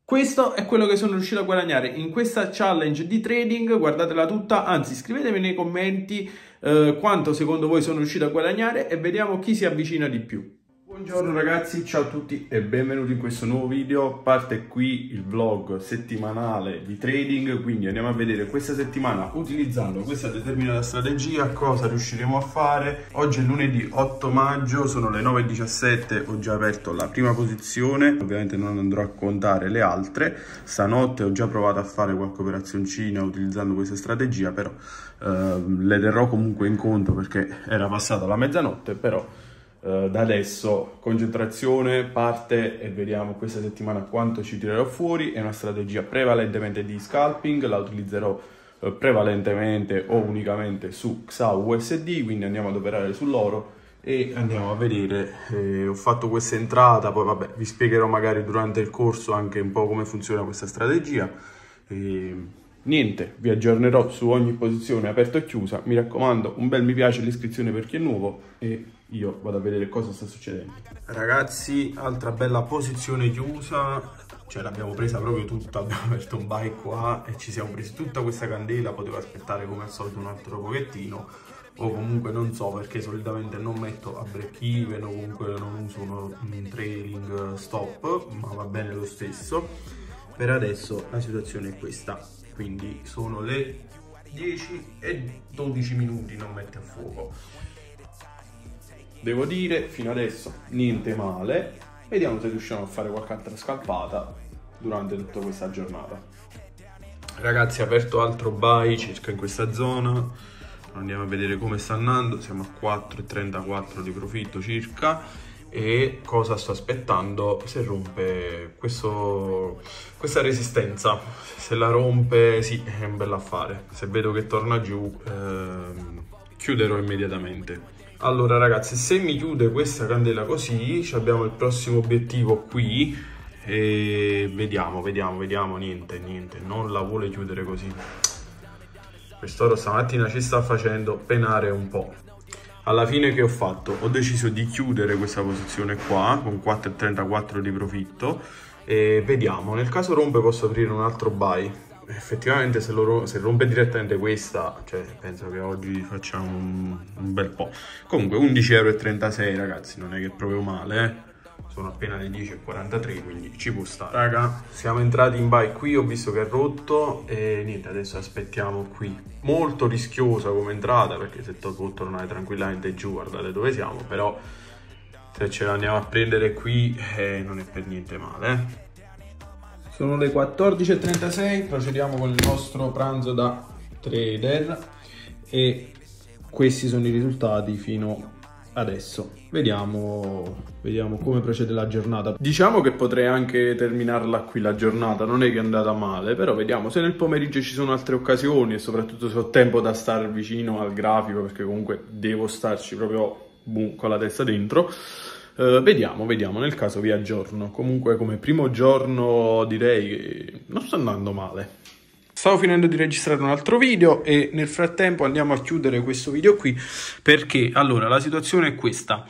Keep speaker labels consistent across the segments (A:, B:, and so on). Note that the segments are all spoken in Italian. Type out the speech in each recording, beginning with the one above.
A: Questo è quello che sono riuscito a guadagnare in questa challenge di trading, guardatela tutta, anzi scrivetemi nei commenti quanto secondo voi sono riuscito a guadagnare e vediamo chi si avvicina di più. Buongiorno ragazzi, ciao a tutti e benvenuti in questo nuovo video. Parte qui il vlog settimanale di trading, quindi andiamo a vedere questa settimana utilizzando questa determinata strategia cosa riusciremo a fare. Oggi è lunedì 8 maggio, sono le 9:17, ho già aperto la prima posizione, ovviamente non andrò a contare le altre. Stanotte ho già provato a fare qualche operazioncina utilizzando questa strategia, però le terrò comunque in conto perché era passata la mezzanotte, però da adesso concentrazione, parte e vediamo questa settimana quanto ci tirerò fuori. È una strategia prevalentemente di scalping, la utilizzerò prevalentemente o unicamente su XAU USD, quindi andiamo ad operare sull'oro e andiamo a vedere. Ho fatto questa entrata, poi vabbè vi spiegherò magari durante il corso anche un po' come funziona questa strategia. Niente, vi aggiornerò su ogni posizione aperta e chiusa. Mi raccomando, un bel mi piace, l'iscrizione per chi è nuovo e io vado a vedere cosa sta succedendo. Ragazzi, altra bella posizione chiusa, cioè l'abbiamo presa proprio tutta, abbiamo aperto un buy qua e ci siamo presi tutta questa candela. Potevo aspettare come al solito un altro pochettino, o comunque non so, perché solitamente non metto a break even o comunque non uso un trailing stop, ma va bene lo stesso. Per adesso la situazione è questa, quindi sono le 10:12 minuti, non mette a fuoco. Devo dire, fino adesso niente male. Vediamo se riusciamo a fare qualche altra scalpata durante tutta questa giornata. Ragazzi, aperto altro buy circa in questa zona. Andiamo a vedere come sta andando. Siamo a 4,34 di profitto circa. E cosa sto aspettando? Se rompe questa resistenza. Se la rompe, sì, è un bel affare. Se vedo che torna giù, chiuderò immediatamente. Allora ragazzi, se mi chiude questa candela così, abbiamo il prossimo obiettivo qui e vediamo, niente, non la vuole chiudere così. Quest'oro stamattina ci sta facendo penare un po'. Alla fine che ho fatto? Ho deciso di chiudere questa posizione qua con 4,34 di profitto e vediamo, nel caso rompe posso aprire un altro buy. Effettivamente se rompe direttamente questa, cioè penso che oggi facciamo un bel po'. Comunque 11,36 € ragazzi, non è che è proprio male, sono appena le 10:43, quindi ci può stare. Raga, siamo entrati in buy qui, ho visto che è rotto e niente, adesso aspettiamo qui. Molto rischiosa come entrata, perché se può tornare tranquillamente giù, guardate dove siamo, però se ce la andiamo a prendere qui non è per niente male. Sono le 14:36, procediamo con il nostro pranzo da trader e questi sono i risultati fino adesso. Vediamo come procede la giornata. Diciamo che potrei anche terminarla qui la giornata, non è che è andata male, però vediamo se nel pomeriggio ci sono altre occasioni e soprattutto se ho tempo da stare vicino al grafico, perché comunque devo starci proprio boom, con la testa dentro. Vediamo, nel caso vi aggiorno. Comunque come primo giorno direi che non sta andando male. Stavo finendo di registrare un altro video e nel frattempo andiamo a chiudere questo video qui, perché allora la situazione è questa.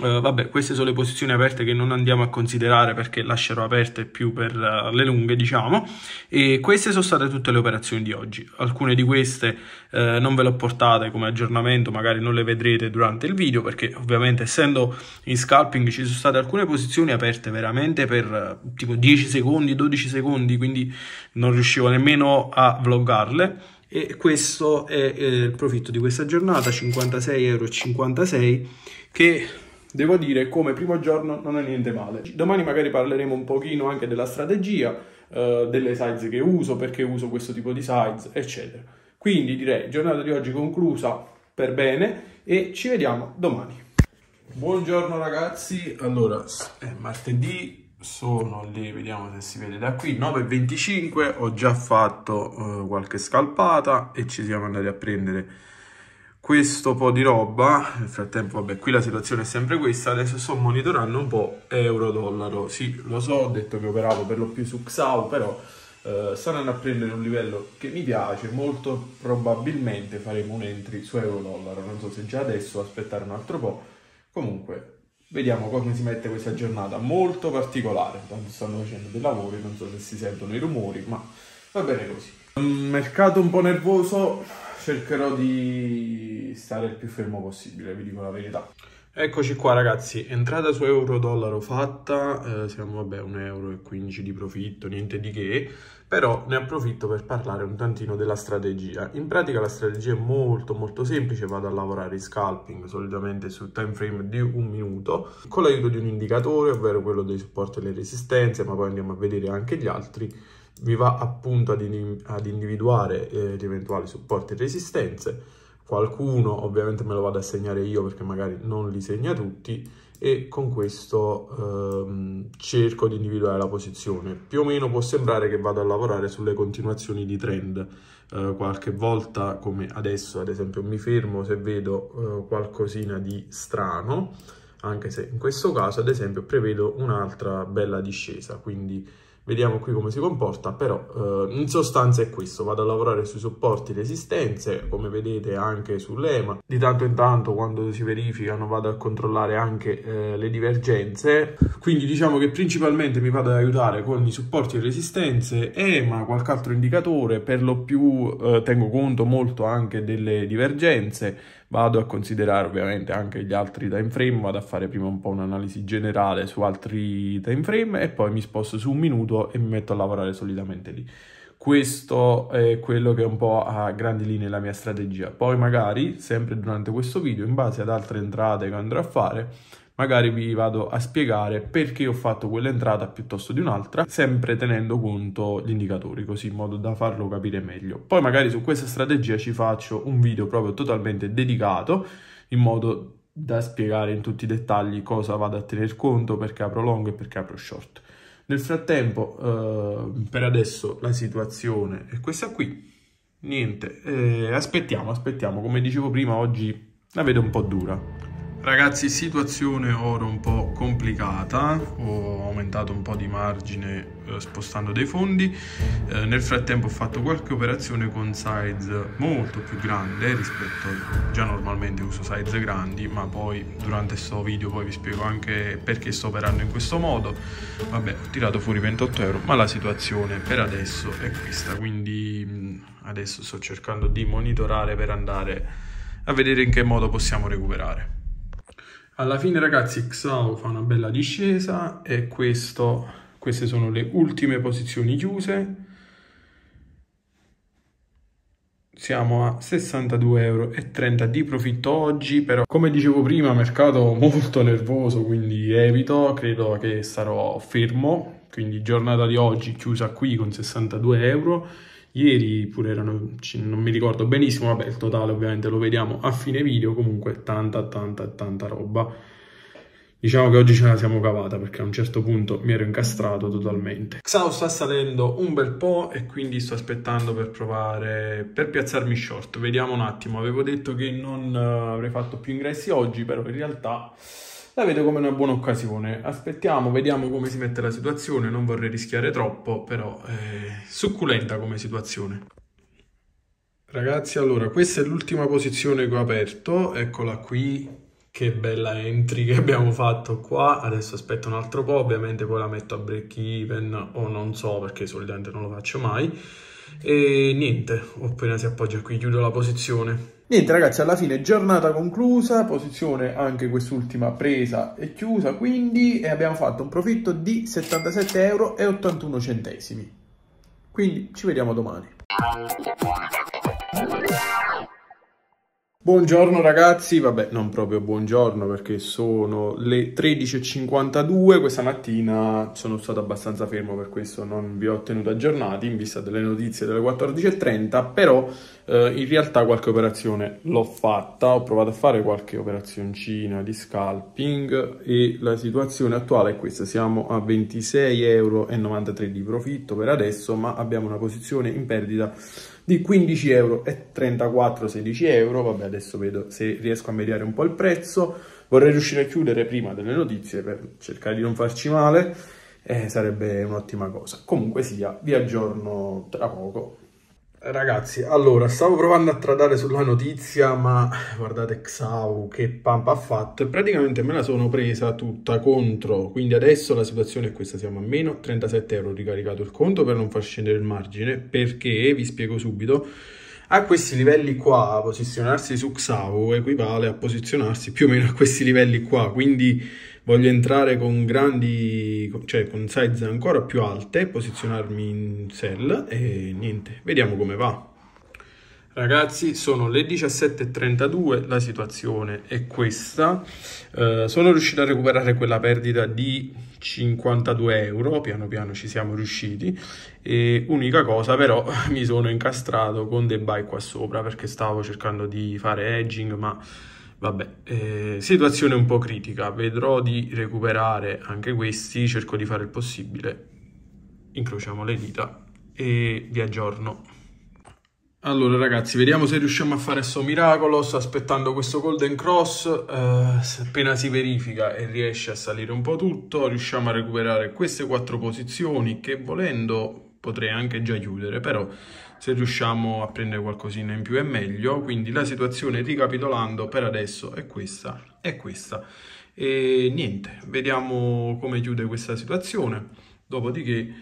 A: Vabbè, queste sono le posizioni aperte che non andiamo a considerare perché lascerò aperte più per le lunghe, diciamo, e queste sono state tutte le operazioni di oggi. Alcune di queste non ve le ho portate come aggiornamento, magari non le vedrete durante il video perché ovviamente essendo in scalping ci sono state alcune posizioni aperte veramente per tipo 10 secondi, 12 secondi, quindi non riuscivo nemmeno a vloggarle. E questo è il profitto di questa giornata, 56,56 € che devo dire come primo giorno non è niente male. Domani magari parleremo un pochino anche della strategia, delle size che uso, perché uso questo tipo di size, eccetera. Quindi direi giornata di oggi conclusa per bene e ci vediamo domani. Buongiorno ragazzi, allora è martedì. Sono lì, vediamo se si vede da qui, 9:25, ho già fatto qualche scalpata e ci siamo andati a prendere questo po' di roba. Nel frattempo vabbè, qui la situazione è sempre questa, adesso sto monitorando un po' euro-dollaro. Sì, lo so, ho detto che operavo per lo più su XAU, però sto andando a prendere un livello che mi piace, molto probabilmente faremo un entry su euro-dollaro, non so se già adesso o aspettare un altro po'. Comunque vediamo come si mette questa giornata molto particolare. Tanto stanno facendo dei lavori, non so se si sentono i rumori, ma va bene così. Un mercato un po' nervoso, cercherò di stare il più fermo possibile, vi dico la verità. Eccoci qua ragazzi, entrata su euro-dollaro fatta, siamo vabbè 1,15 € di profitto, niente di che, però ne approfitto per parlare un tantino della strategia. In pratica la strategia è molto semplice, vado a lavorare in scalping solitamente su time frame di 1 minuto, con l'aiuto di un indicatore, ovvero quello dei supporti e le resistenze, ma poi andiamo a vedere anche gli altri. Vi va appunto ad individuare gli eventuali supporti e resistenze. Qualcuno ovviamente me lo vado a segnare io perché magari non li segna tutti, e con questo cerco di individuare la posizione. Più o meno può sembrare che vado a lavorare sulle continuazioni di trend. Qualche volta, come adesso ad esempio, mi fermo se vedo qualcosina di strano, anche se in questo caso ad esempio prevedo un'altra bella discesa, quindi vediamo qui come si comporta, però in sostanza è questo, vado a lavorare sui supporti, resistenze, come vedete anche sull'EMA. Di tanto in tanto quando si verificano vado a controllare anche le divergenze, quindi diciamo che principalmente mi vado ad aiutare con i supporti e resistenze, EMA, qualche altro indicatore, per lo più tengo conto molto anche delle divergenze. Vado a considerare ovviamente anche gli altri time frame, vado a fare prima un po' un'analisi generale su altri time frame e poi mi sposto su 1 minuto e mi metto a lavorare solitamente lì. Questo è quello che è un po' a grandi linee la mia strategia. Poi magari, sempre durante questo video, in base ad altre entrate che andrò a fare, magari vi vado a spiegare perché ho fatto quell'entrata piuttosto di un'altra, sempre tenendo conto gli indicatori, così in modo da farlo capire meglio. Poi magari su questa strategia ci faccio un video proprio totalmente dedicato, in modo da spiegare in tutti i dettagli cosa vado a tener conto, perché apro long e perché apro short. Nel frattempo, per adesso la situazione è questa qui. Niente, aspettiamo, come dicevo prima, oggi la vedo un po' dura. Ragazzi, situazione oro un po' complicata, ho aumentato un po' di margine spostando dei fondi, nel frattempo ho fatto qualche operazione con size molto più grande rispetto, già normalmente uso size grandi, ma poi durante questo video poi vi spiego anche perché sto operando in questo modo. Vabbè, ho tirato fuori 28 €, ma la situazione per adesso è questa, quindi adesso sto cercando di monitorare per andare a vedere in che modo possiamo recuperare. Alla fine ragazzi XAO fa una bella discesa e queste sono le ultime posizioni chiuse. Siamo a 62,30 € di profitto oggi, però come dicevo prima mercato molto nervoso, quindi evito, credo che sarò fermo, quindi giornata di oggi chiusa qui con 62 €. Ieri pure erano, non mi ricordo benissimo, vabbè il totale ovviamente lo vediamo a fine video, comunque tanta roba. Diciamo che oggi ce la siamo cavata perché a un certo punto mi ero incastrato totalmente. XAO sta salendo un bel po' e quindi sto aspettando per piazzarmi short. Vediamo un attimo, avevo detto che non avrei fatto più ingressi oggi, però in realtà la vedo come una buona occasione. Aspettiamo, vediamo come si mette la situazione, non vorrei rischiare troppo, però è succulenta come situazione. Ragazzi, allora, questa è l'ultima posizione che ho aperto, eccola qui, che bella entry che abbiamo fatto qua. Adesso aspetto un altro po', ovviamente poi la metto a break even o non so, perché solitamente non lo faccio mai. E niente, appena si appoggia qui chiudo la posizione. Niente ragazzi, alla fine giornata conclusa, posizione anche quest'ultima presa e chiusa quindi, e abbiamo fatto un profitto di 77,81 €. Quindi ci vediamo domani. Buongiorno ragazzi, vabbè non proprio buongiorno perché sono le 13:52, questa mattina sono stato abbastanza fermo, per questo non vi ho tenuto aggiornati in vista delle notizie delle 14:30, però in realtà qualche operazione l'ho fatta, ho provato a fare qualche operazioncina di scalping e la situazione attuale è questa, siamo a 26,93 € di profitto per adesso, ma abbiamo una posizione in perdita di 15,34 €, 16 €, vabbè adesso vedo se riesco a mediare un po' il prezzo, vorrei riuscire a chiudere prima delle notizie per cercare di non farci male, sarebbe un'ottima cosa. Comunque sia, vi aggiorno tra poco. Ragazzi, allora, stavo provando a tradare sulla notizia, ma guardate Xau che pampa ha fatto e praticamente me la sono presa tutta contro, quindi adesso la situazione è questa, siamo a meno 37 euro, ho ricaricato il conto per non far scendere il margine, perché, vi spiego subito, a questi livelli qua, posizionarsi su Xau equivale a posizionarsi più o meno a questi livelli qua, quindi voglio entrare con grandi, cioè con size ancora più alte, posizionarmi in sell e niente, vediamo come va. Ragazzi, sono le 17:32, la situazione è questa. Sono riuscito a recuperare quella perdita di 52 euro, piano piano ci siamo riusciti. E unica cosa però, mi sono incastrato con dei buy qua sopra perché stavo cercando di fare hedging, ma vabbè, situazione un po' critica. Vedrò di recuperare anche questi, cerco di fare il possibile, incrociamo le dita e vi aggiorno. Allora ragazzi, vediamo se riusciamo a fare sto miracolo. Sto aspettando questo golden cross, appena si verifica e riesce a salire un po' tutto, riusciamo a recuperare queste 4 posizioni che volendo potrei anche già chiudere, però se riusciamo a prendere qualcosina in più è meglio. Quindi la situazione, ricapitolando, per adesso è questa e niente, vediamo come chiude questa situazione. Dopodiché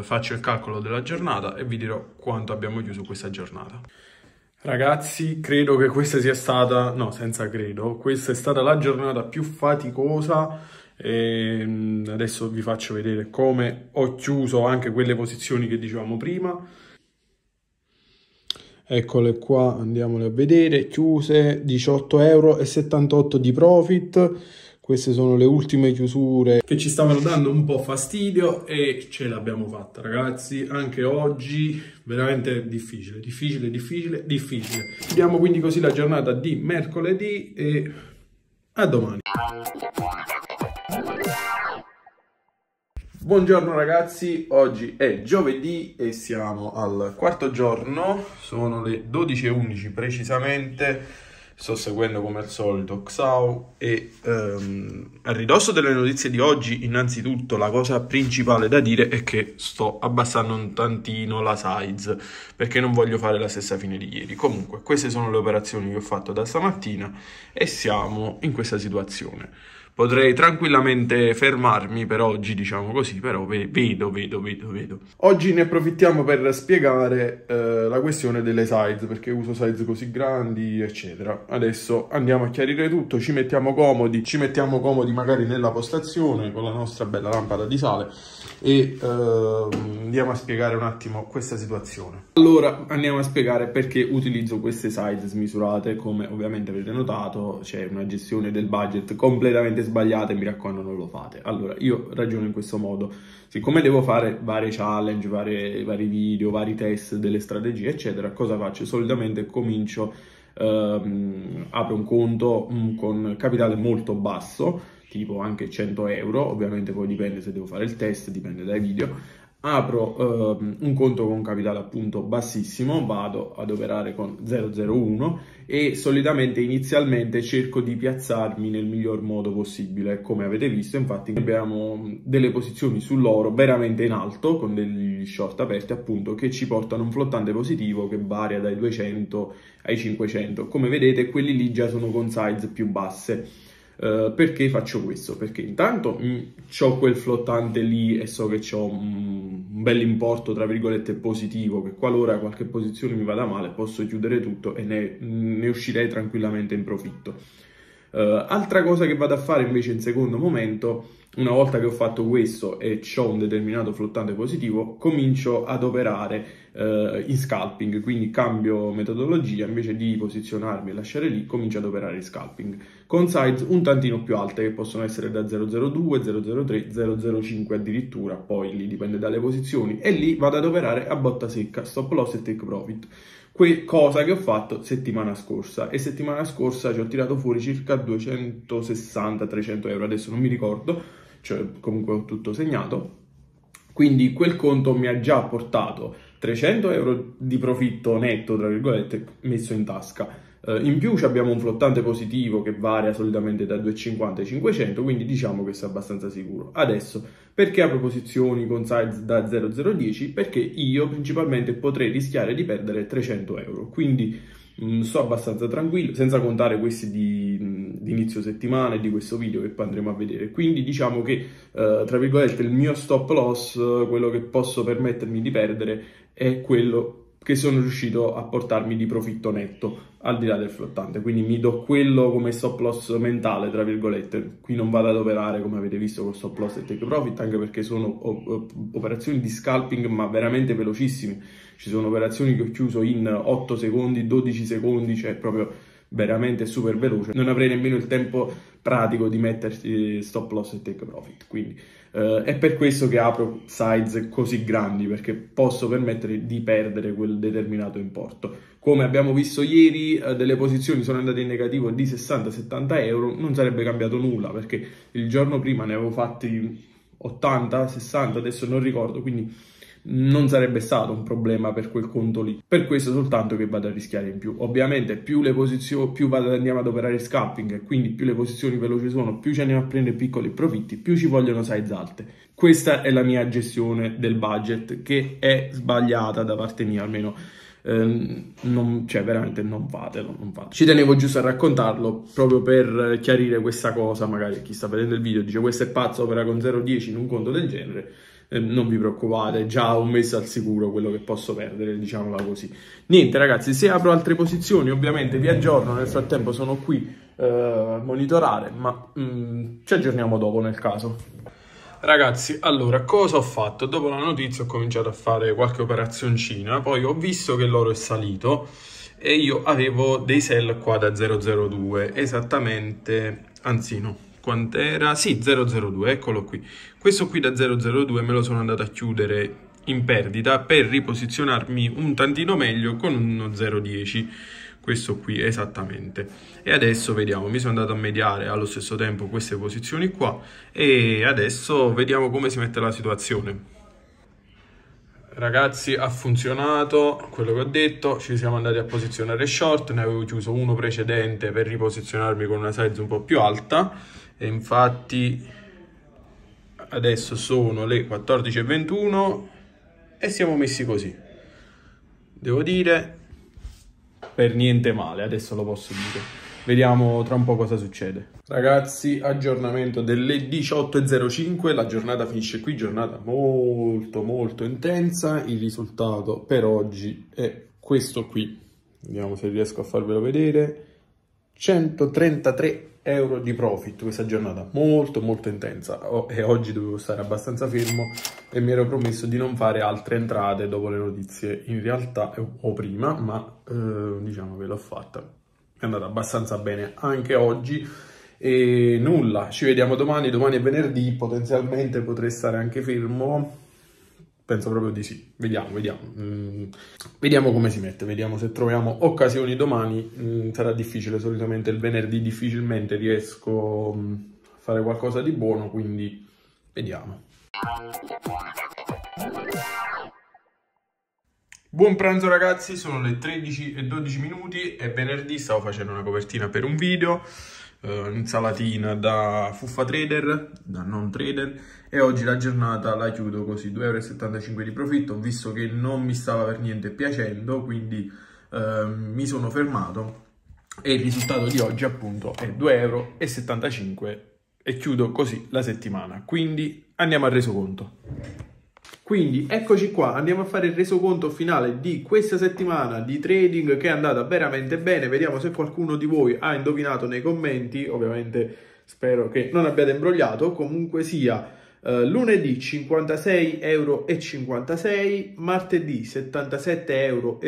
A: faccio il calcolo della giornata e vi dirò quanto abbiamo chiuso questa giornata. Ragazzi, credo che questa sia stata, no, senza credo, questa è stata la giornata più faticosa e adesso vi faccio vedere come ho chiuso anche quelle posizioni che dicevamo prima. Eccole qua, andiamole a vedere, chiuse 18,78 euro di profit. Queste sono le ultime chiusure che ci stavano dando un po' fastidio e ce l'abbiamo fatta, ragazzi. Anche oggi veramente difficile. Chiudiamo quindi così la giornata di mercoledì e a domani. Buongiorno ragazzi, oggi è giovedì e siamo al quarto giorno, sono le 12:11 precisamente. Sto seguendo come al solito Xau e a ridosso delle notizie di oggi, innanzitutto la cosa principale da dire è che sto abbassando un tantino la size perché non voglio fare la stessa fine di ieri. Comunque queste sono le operazioni che ho fatto da stamattina e siamo in questa situazione. Potrei tranquillamente fermarmi per oggi, diciamo così, però vedo. Oggi ne approfittiamo per spiegare la questione delle size, perché uso size così grandi, eccetera. Adesso andiamo a chiarire tutto, ci mettiamo comodi magari nella postazione con la nostra bella lampada di sale e andiamo a spiegare un attimo questa situazione. Allora, andiamo a spiegare perché utilizzo queste size smisurate. Come ovviamente avete notato, c'è una gestione del budget completamente sbagliata e mi raccomando non lo fate. Allora, io ragiono in questo modo: siccome devo fare vari challenge, vari video, vari test delle strategie, eccetera, cosa faccio? Solitamente comincio, apro un conto con capitale molto basso, tipo anche 100 euro, ovviamente poi dipende se devo fare il test, dipende dai video. Apro un conto con capitale appunto bassissimo, vado ad operare con 001 e solitamente inizialmente cerco di piazzarmi nel miglior modo possibile. Come avete visto, infatti abbiamo delle posizioni sull'oro veramente in alto con degli short aperti appunto che ci portano un flottante positivo che varia dai 200 ai 500. Come vedete quelli lì già sono con size più basse. Perché faccio questo? Perché intanto ho quel flottante lì e so che ho un bel importo tra virgolette positivo, che qualora qualche posizione mi vada male posso chiudere tutto e ne uscirei tranquillamente in profitto. Altra cosa che vado a fare invece in secondo momento, una volta che ho fatto questo e ho un determinato flottante positivo, comincio ad operare in scalping, quindi cambio metodologia, invece di posizionarmi e lasciare lì, comincio ad operare in scalping con size un tantino più alte che possono essere da 002, 003, 005 addirittura, poi lì dipende dalle posizioni, e lì vado ad operare a botta secca, stop loss e take profit. Cosa che ho fatto settimana scorsa, e settimana scorsa ci ho tirato fuori circa 260-300 euro, adesso non mi ricordo, cioè comunque ho tutto segnato. Quindi quel conto mi ha già portato 300 euro di profitto netto, tra virgolette, messo in tasca. In più abbiamo un flottante positivo che varia solitamente da 2,50 ai 500, quindi diciamo che sia abbastanza sicuro. Adesso, perché apro posizioni con size da 0,010? Perché io principalmente potrei rischiare di perdere 300 euro, quindi sto abbastanza tranquillo, senza contare questi di inizio settimana e di questo video che poi andremo a vedere. Quindi diciamo che, tra virgolette, il mio stop loss, quello che posso permettermi di perdere, è quello che sono riuscito a portarmi di profitto netto al di là del flottante, quindi mi do quello come stop loss mentale, tra virgolette. Qui non vado ad operare, come avete visto, con stop loss e take profit, anche perché sono operazioni di scalping ma veramente velocissime. Ci sono operazioni che ho chiuso in 8 secondi, 12 secondi, cioè proprio veramente super veloce. Non avrei nemmeno il tempo pratico di mettersi stop loss e take profit, quindi è per questo che apro size così grandi, perché posso permettere di perdere quel determinato importo. Come abbiamo visto ieri, delle posizioni sono andate in negativo di 60-70 euro, non sarebbe cambiato nulla, perché il giorno prima ne avevo fatti 80, 60, adesso non ricordo, quindi non sarebbe stato un problema per quel conto lì. Per questo soltanto che vado a rischiare in più. Ovviamente più le posizioni, più andiamo ad operare scalping, e quindi più le posizioni veloci sono, più ci andiamo a prendere piccoli profitti, più ci vogliono size alte. Questa è la mia gestione del budget, che è sbagliata da parte mia, almeno cioè veramente non fatelo. Ci tenevo giusto a raccontarlo proprio per chiarire questa cosa. Magari chi sta vedendo il video dice: questo è pazzo, opera con 0,10 in un conto del genere. Non vi preoccupate, già ho messo al sicuro quello che posso perdere, diciamola così. Niente ragazzi, se apro altre posizioni ovviamente vi aggiorno, nel frattempo sono qui a monitorare, ma ci aggiorniamo dopo nel caso. Ragazzi, allora, cosa ho fatto? Dopo la notizia ho cominciato a fare qualche operazioncina, poi ho visto che l'oro è salito e io avevo dei sell qua da 0,02, esattamente, anzi no, quant'era? Sì, 0,02, eccolo qui. Questo qui da 0,02 me lo sono andato a chiudere in perdita per riposizionarmi un tantino meglio con uno 0,10. Questo qui esattamente. E adesso vediamo, mi sono andato a mediare allo stesso tempo queste posizioni qua e adesso vediamo come si mette la situazione. Ragazzi, ha funzionato quello che ho detto, ci siamo andati a posizionare short, ne avevo chiuso uno precedente per riposizionarmi con una size un po' più alta e infatti adesso sono le 14:21 e siamo messi così. Devo dire, per niente male, adesso lo posso dire. Vediamo tra un po' cosa succede. Ragazzi, aggiornamento delle 18:05, la giornata finisce qui, giornata molto intensa. Il risultato per oggi è questo qui. Vediamo se riesco a farvelo vedere. 133 euro di profit questa giornata, molto intensa, e oggi dovevo stare abbastanza fermo e mi ero promesso di non fare altre entrate dopo le notizie, in realtà o prima, ma diciamo che l'ho fatta, è andata abbastanza bene anche oggi e nulla, ci vediamo domani è venerdì, potenzialmente potrei stare anche fermo. Penso proprio di sì, vediamo come si mette, vediamo se troviamo occasioni domani. Sarà difficile, solitamente il venerdì difficilmente riesco a fare qualcosa di buono, quindi vediamo. Buon pranzo ragazzi, sono le 13:12 minuti, è venerdì, stavo facendo una copertina per un video, insalatina da fuffa trader, da non trader, e oggi la giornata la chiudo così, 2,75 euro di profitto, visto che non mi stava per niente piacendo, quindi mi sono fermato e il risultato di oggi appunto è 2,75 euro e chiudo così la settimana, quindi andiamo al resoconto. Quindi eccoci qua, andiamo a fare il resoconto finale di questa settimana di trading che è andata veramente bene. Vediamo se qualcuno di voi ha indovinato nei commenti, ovviamente spero che non abbiate imbrogliato. Comunque sia, lunedì 56,56 euro, martedì 77,81 euro,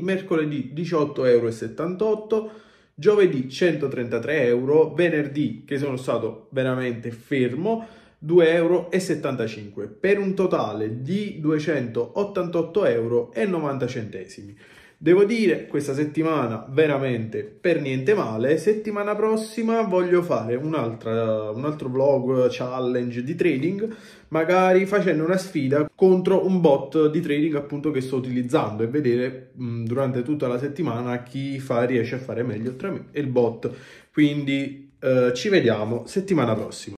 A: mercoledì 18,78 euro, giovedì 133 euro, venerdì che sono stato veramente fermo 2,75 euro, per un totale di 288,90 euro. Devo dire, questa settimana veramente per niente male. Settimana prossima voglio fare un altro vlog challenge di trading, magari facendo una sfida contro un bot di trading appunto che sto utilizzando, e vedere durante tutta la settimana chi riesce a fare meglio tra me e il bot. Quindi ci vediamo settimana prossima.